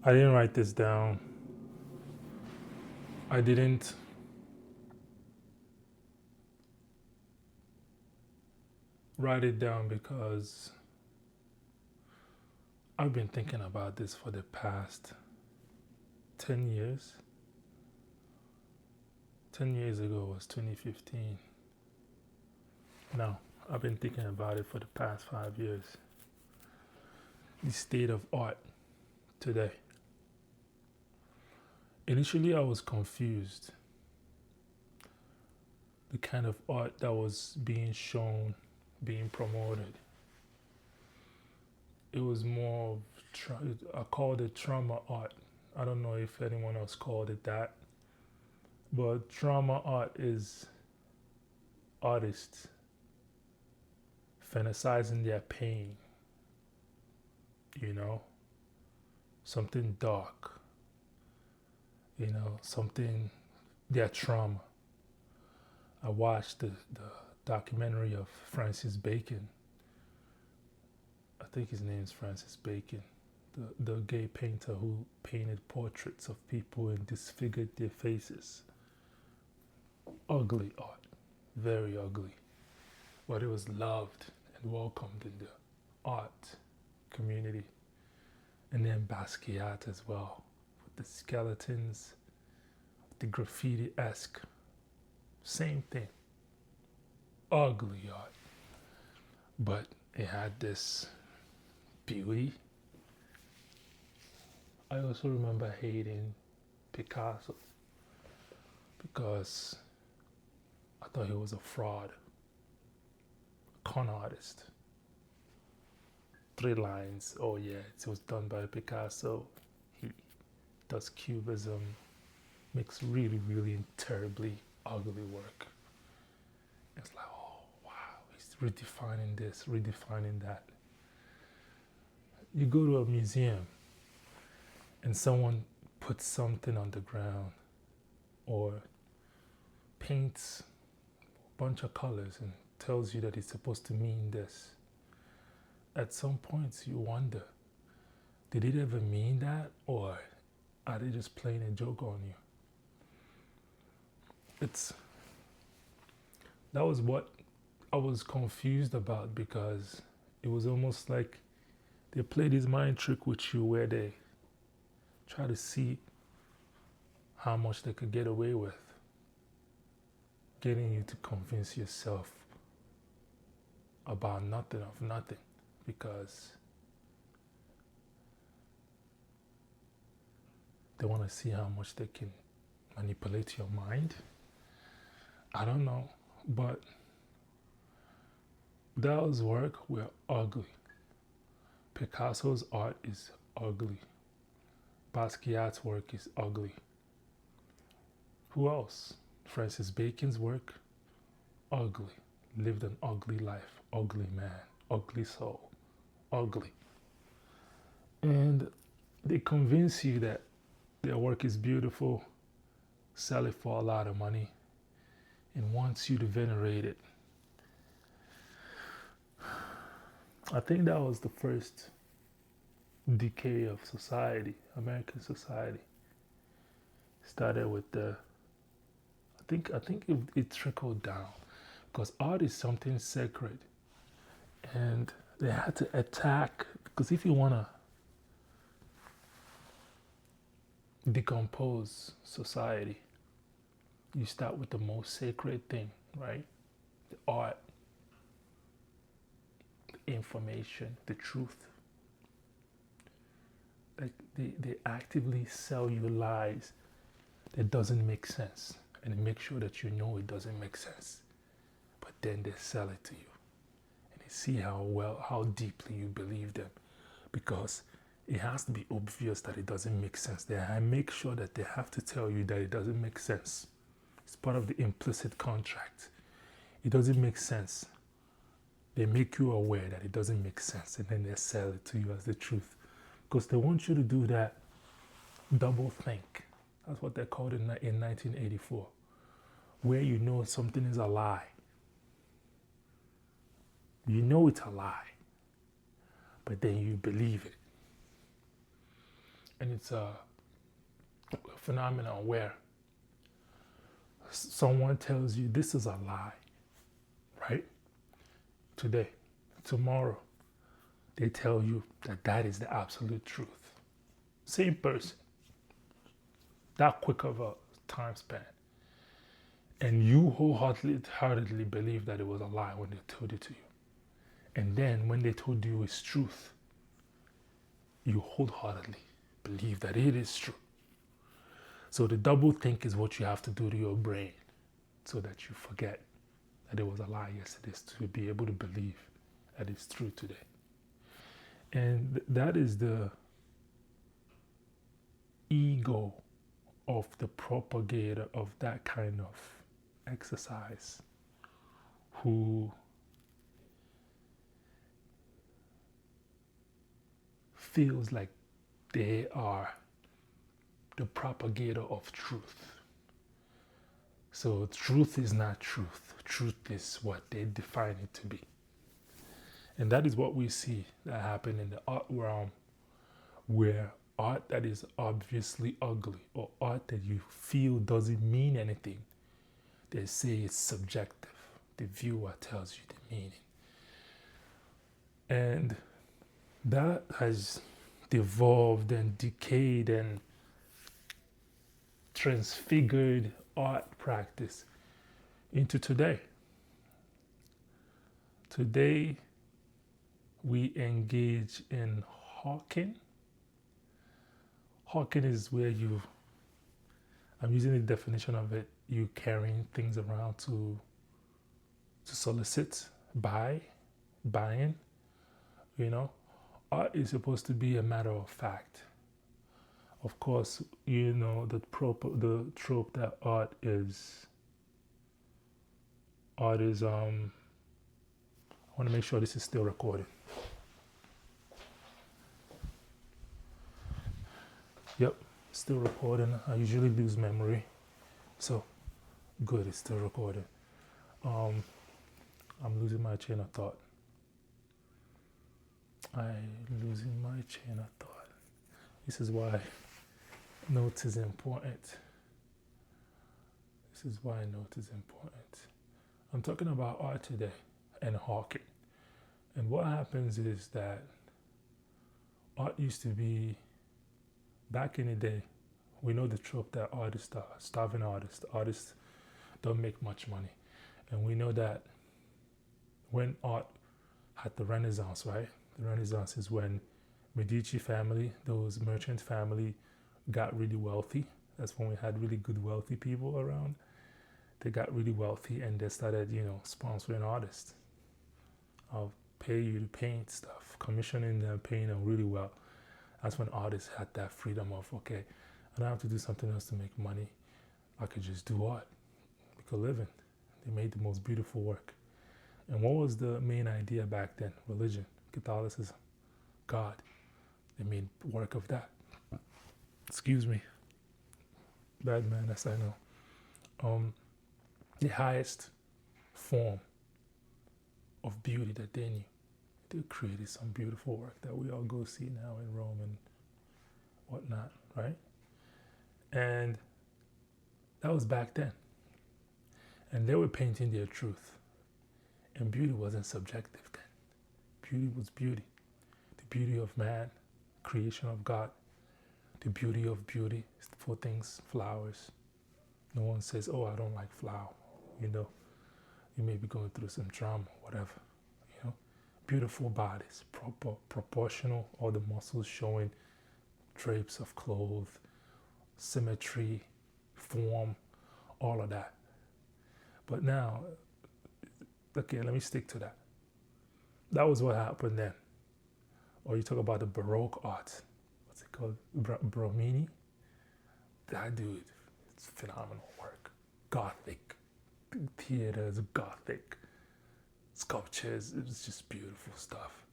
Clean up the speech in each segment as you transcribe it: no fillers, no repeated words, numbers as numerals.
I didn't write this down. I didn't write it down because I've been thinking about this for the past 10 years. 10 years ago was 2015. Now, I've been thinking about it for the past 5 years. The state of art today. Initially, I was confused. The kind of art that was being shown, being promoted. It was more of, I called it trauma art. I don't know if anyone else called it that. But trauma art is artists fantasizing their pain, you know, something dark, something, their trauma. I watched the documentary of Francis Bacon. I think his name is Francis Bacon, the gay painter who painted portraits of people and disfigured their faces. Ugly art, very ugly, but it was loved and welcomed in the art community. And then Basquiat as well, with the skeletons, the graffiti-esque, same thing, ugly art, but it had this beauty. I also remember hating Picasso because I thought he was a fraud, a con artist. 3 lines, oh yeah, it was done by Picasso. He does cubism, makes really, really terribly ugly work. It's like, oh wow, he's redefining this, redefining that. You go to a museum and someone puts something on the ground or paints a bunch of colors and tells you that it's supposed to mean this. At some points you wonder, did it ever mean that, or are they just playing a joke on you? That was what I was confused about, because it was almost like they play this mind trick with you where they try to see how much they could get away with, getting you to convince yourself about nothing of nothing, because they want to see how much they can manipulate your mind. I don't know, but those work were ugly. Picasso's art is ugly. Basquiat's work is ugly. Who else? Francis Bacon's work, ugly. Lived an ugly life, ugly man, ugly soul, ugly. And they convince you that their work is beautiful, sell it for a lot of money, and wants you to venerate it. I think that was the first decay of society, American society. Started with it trickled down, because art is something sacred, and they had to attack, because if you want to decompose society, you start with the most sacred thing, right? The art, the information, the truth. Like they actively sell you lies that doesn't make sense, and make sure that you know it doesn't make sense. But then they sell it to you, and they see how deeply you believe them, because it has to be obvious that it doesn't make sense. They make sure that they have to tell you that it doesn't make sense. It's part of the implicit contract. It doesn't make sense. They make you aware that it doesn't make sense, and then they sell it to you as the truth, because they want you to do that double think. That's what they called it in 1984, where you know something is a lie. You know it's a lie, but then you believe it. And it's a phenomenon where someone tells you this is a lie, right? Today, tomorrow, they tell you that that is the absolute truth. Same person, that quick of a time span. And you wholeheartedly believe that it was a lie when they told it to you. And then when they told you it's truth, you wholeheartedly believe that it is true. So the double think is what you have to do to your brain so that you forget that it was a lie yesterday, to be able to believe that it's true today. And that is the ego of the propagator of that kind of exercise, who feels like they are the propagator of truth. So truth is not truth. Truth is what they define it to be. And that is what we see that happen in the art realm, where art that is obviously ugly, or art that you feel doesn't mean anything, they say it's subjective. The viewer tells you the meaning. And that has devolved and decayed and transfigured art practice into today. Today, we engage in hawking. Hawking is where I'm using the definition of it, you carrying things around to solicit, buying. Art is supposed to be a matter of fact. Of course, the trope that art is I want to make sure this is still recorded. Yep, still recording. I usually lose memory, so good, it's still recording. I'm losing my chain of thought. This is why notes is important. I'm talking about art today and hawking. And what happens is that art used to be, back in the day, we know the trope that artists are starving artists. Artists don't make much money. And we know that when art had the Renaissance, right? The Renaissance is when Medici family, those merchant family, got really wealthy. That's when we had really good wealthy people around. They got really wealthy and they started, sponsoring artists. I'll pay you to paint stuff, commissioning them, paying them really well. That's when artists had that freedom of, okay, I don't have to do something else to make money. I could just do art, make a living. They made the most beautiful work. And what was the main idea back then? Religion, Catholicism, God. They made work of that. Excuse me. Bad man, as I know. The highest form of beauty that they knew. They created some beautiful work that we all go see now in Rome and whatnot, right? And that was back then. And they were painting their truth. And beauty wasn't subjective then. Beauty was beauty. The beauty of man, creation of God. The beauty of beauty, for things, flowers. No one says, oh, I don't like flower. You may be going through some trauma, whatever. Beautiful bodies, proportional, all the muscles showing, drapes of clothes, symmetry, form, all of that. But now, okay, let me stick to that. That was what happened then. Or you talk about the Baroque art. What's it called? Bromini? That dude, it's phenomenal work. Gothic theaters, Gothic sculptures. It's just beautiful stuff.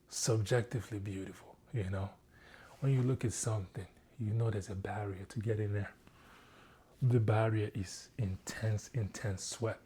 Subjectively beautiful, When you look at something, there's a barrier to get in there. The barrier is intense sweat.